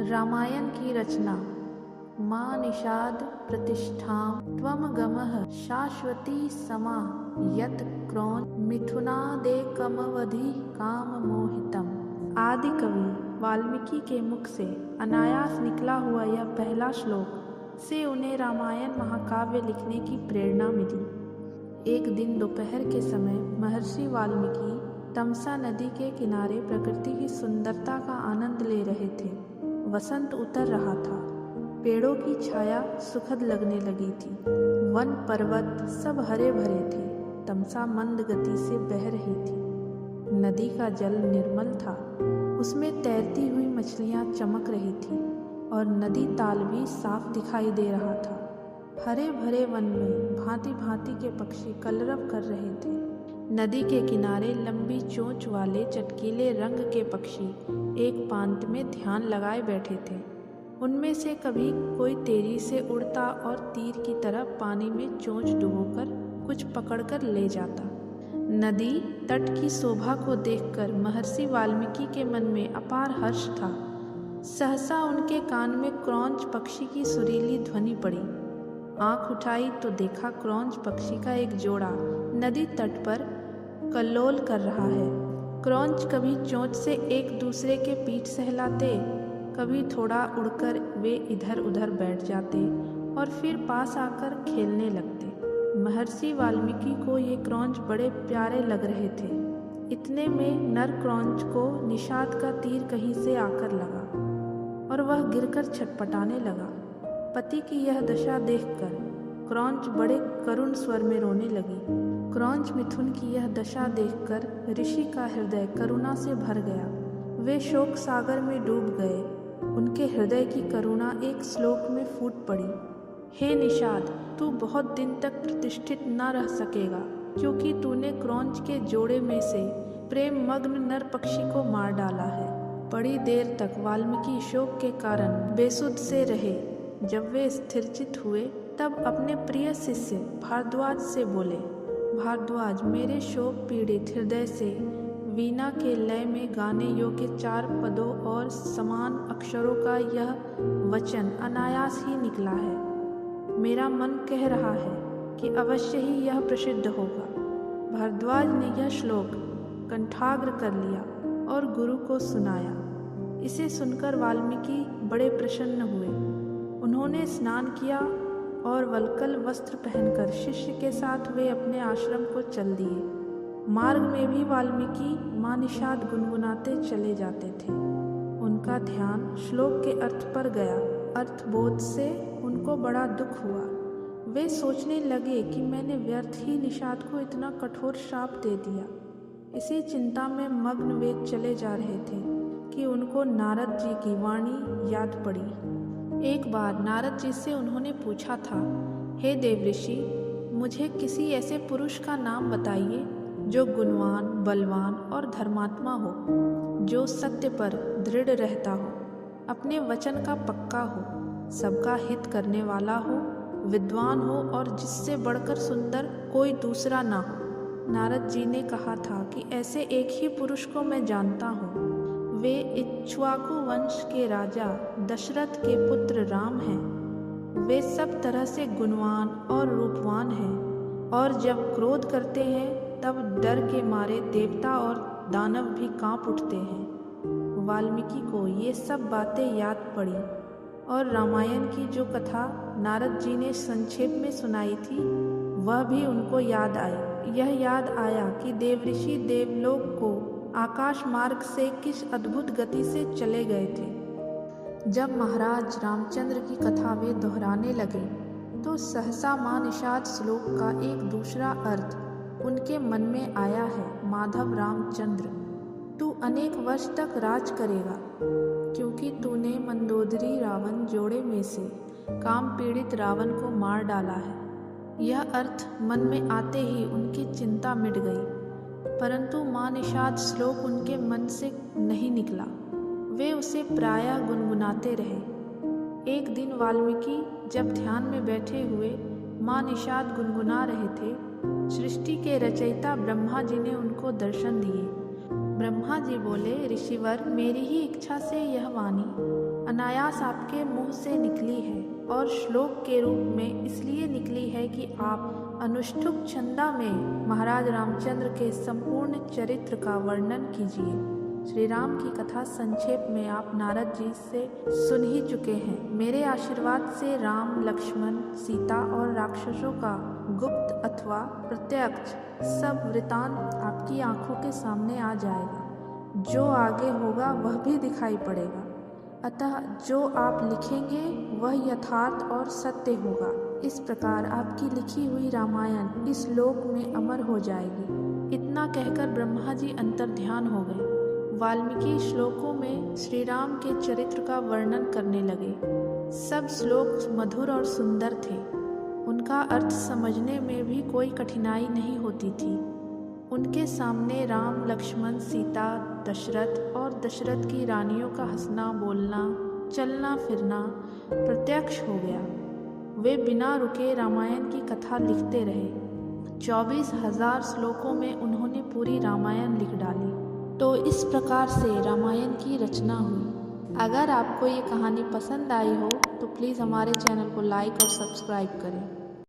रामायण की रचना। माँ निषाद प्रतिष्ठां त्वम गमः शाश्वती समा यत् क्रौंच मिथुनादेकमवधि काम मोहितम। आदि कवि वाल्मीकि के मुख से अनायास निकला हुआ यह पहला श्लोक से उन्हें रामायण महाकाव्य लिखने की प्रेरणा मिली। एक दिन दोपहर के समय महर्षि वाल्मीकि तमसा नदी के किनारे प्रकृति की सुंदरता का आनंद ले रहे थे। वसंत उतर रहा था, पेड़ों की छाया सुखद लगने लगी थी, वन पर्वत सब हरे भरे थे। तमसा मंद गति से बह रही थी, नदी का जल निर्मल था, उसमें तैरती हुई मछलियां चमक रही थी और नदी ताल भी साफ दिखाई दे रहा था। हरे भरे वन में भांति भांति के पक्षी कलरव कर रहे थे। नदी के किनारे लंबी चोंच वाले चटकीले रंग के पक्षी एक पांत में ध्यान लगाए बैठे थे। उनमें से कभी कोई तेजी से उड़ता और तीर की तरह पानी में चोंच डुबोकर कुछ पकड़कर ले जाता। नदी तट की शोभा को देखकर महर्षि वाल्मीकि के मन में अपार हर्ष था। सहसा उनके कान में क्रौंच पक्षी की सुरीली ध्वनि पड़ी। आंख उठाई तो देखा क्रौंच पक्षी का एक जोड़ा नदी तट पर कल्लोल कर रहा है। क्रौंच कभी चोंच से एक दूसरे के पीठ सहलाते, कभी थोड़ा उड़कर वे इधर उधर बैठ जाते और फिर पास आकर खेलने लगते। महर्षि वाल्मीकि को ये क्रौंच बड़े प्यारे लग रहे थे। इतने में नर क्रौंच को निषाद का तीर कहीं से आकर लगा और वह गिरकर छटपटाने लगा। पति की यह दशा देखकर क्रौंच बड़े करुण स्वर में रोने लगी। क्रौंच मिथुन की यह दशा देखकर ऋषि का हृदय करुणा से भर गया। वे शोक सागर में डूब गए। उनके हृदय की करुणा एक श्लोक में फूट पड़ी। हे निषाद, तू बहुत दिन तक प्रतिष्ठित न रह सकेगा, क्योंकि तूने क्रौंच के जोड़े में से प्रेम मग्न नर पक्षी को मार डाला है। बड़ी देर तक वाल्मीकि शोक के कारण बेसुध से रहे। जब वे स्थिरचित हुए तब अपने प्रिय शिष्य भारद्वाज से बोले, भारद्वाज, मेरे शोक पीड़ित हृदय से वीणा के लय में गाने योग्य 4 पदों और समान अक्षरों का यह वचन अनायास ही निकला है। मेरा मन कह रहा है कि अवश्य ही यह प्रसिद्ध होगा। भारद्वाज ने यह श्लोक कंठाग्र कर लिया और गुरु को सुनाया। इसे सुनकर वाल्मीकि बड़े प्रसन्न हुए। उन्होंने स्नान किया और वल्कल वस्त्र पहनकर शिष्य के साथ वे अपने आश्रम को चल दिए। मार्ग में भी वाल्मीकि माँ निषाद गुनगुनाते चले जाते थे। उनका ध्यान श्लोक के अर्थ पर गया। अर्थबोध से उनको बड़ा दुख हुआ। वे सोचने लगे कि मैंने व्यर्थ ही निषाद को इतना कठोर श्राप दे दिया। इसी चिंता में मग्न वे चले जा रहे थे कि उनको नारद जी की वाणी याद पड़ी। एक बार नारद जी से उन्होंने पूछा था, हे देवऋषि, मुझे किसी ऐसे पुरुष का नाम बताइए जो गुणवान, बलवान और धर्मात्मा हो, जो सत्य पर दृढ़ रहता हो, अपने वचन का पक्का हो, सबका हित करने वाला हो, विद्वान हो और जिससे बढ़कर सुंदर कोई दूसरा ना हो। नारद जी ने कहा था कि ऐसे एक ही पुरुष को मैं जानता हूँ। वे इक्ष्वाकु वंश के राजा दशरथ के पुत्र राम हैं। वे सब तरह से गुणवान और रूपवान हैं और जब क्रोध करते हैं तब डर के मारे देवता और दानव भी कांप उठते हैं। वाल्मीकि को ये सब बातें याद पड़ी और रामायण की जो कथा नारद जी ने संक्षेप में सुनाई थी वह भी उनको याद आई। यह याद आया कि देवऋषि देवलोक को आकाश मार्ग से किस अद्भुत गति से चले गए थे। जब महाराज रामचंद्र की कथा वे दोहराने लगे तो सहसा माँ निषाद श्लोक का एक दूसरा अर्थ उनके मन में आया है। माधव रामचंद्र, तू अनेक वर्ष तक राज करेगा, क्योंकि तूने मंदोदरी रावण जोड़े में से काम पीड़ित रावण को मार डाला है। यह अर्थ मन में आते ही उनकी चिंता मिट गई, परंतु माँ निषाद श्लोक उनके मन से नहीं निकला। वे उसे प्रायः गुनगुनाते रहे। एक दिन वाल्मीकि जब ध्यान में बैठे हुए माँ निषाद गुनगुना रहे थे, सृष्टि के रचयिता ब्रह्मा जी ने उनको दर्शन दिए। ब्रह्मा जी बोले, ऋषिवर, मेरी ही इच्छा से यह वाणी अनायास आपके मुंह से निकली है और श्लोक के रूप में इसलिए निकली है कि आप अनुष्ठुप छंदा में महाराज रामचंद्र के संपूर्ण चरित्र का वर्णन कीजिए। श्री राम की कथा संक्षेप में आप नारद जी से सुन ही चुके हैं। मेरे आशीर्वाद से राम, लक्ष्मण, सीता और राक्षसों का गुप्त अथवा प्रत्यक्ष सब वृतांत आपकी आंखों के सामने आ जाएगा। जो आगे होगा वह भी दिखाई पड़ेगा। अतः जो आप लिखेंगे वह यथार्थ और सत्य होगा। इस प्रकार आपकी लिखी हुई रामायण इस लोक में अमर हो जाएगी। इतना कहकर ब्रह्मा जी अंतर्ध्यान हो गए। वाल्मीकि श्लोकों में श्री राम के चरित्र का वर्णन करने लगे। सब श्लोक मधुर और सुंदर थे। उनका अर्थ समझने में भी कोई कठिनाई नहीं होती थी। उनके सामने राम, लक्ष्मण, सीता, दशरथ और दशरथ की रानियों का हंसना, बोलना, चलना फिरना प्रत्यक्ष हो गया। वे बिना रुके रामायण की कथा लिखते रहे। 24,000 श्लोकों में उन्होंने पूरी रामायण लिख डाली। तो इस प्रकार से रामायण की रचना हुई। अगर आपको ये कहानी पसंद आई हो तो प्लीज़ हमारे चैनल को लाइक और सब्सक्राइब करें।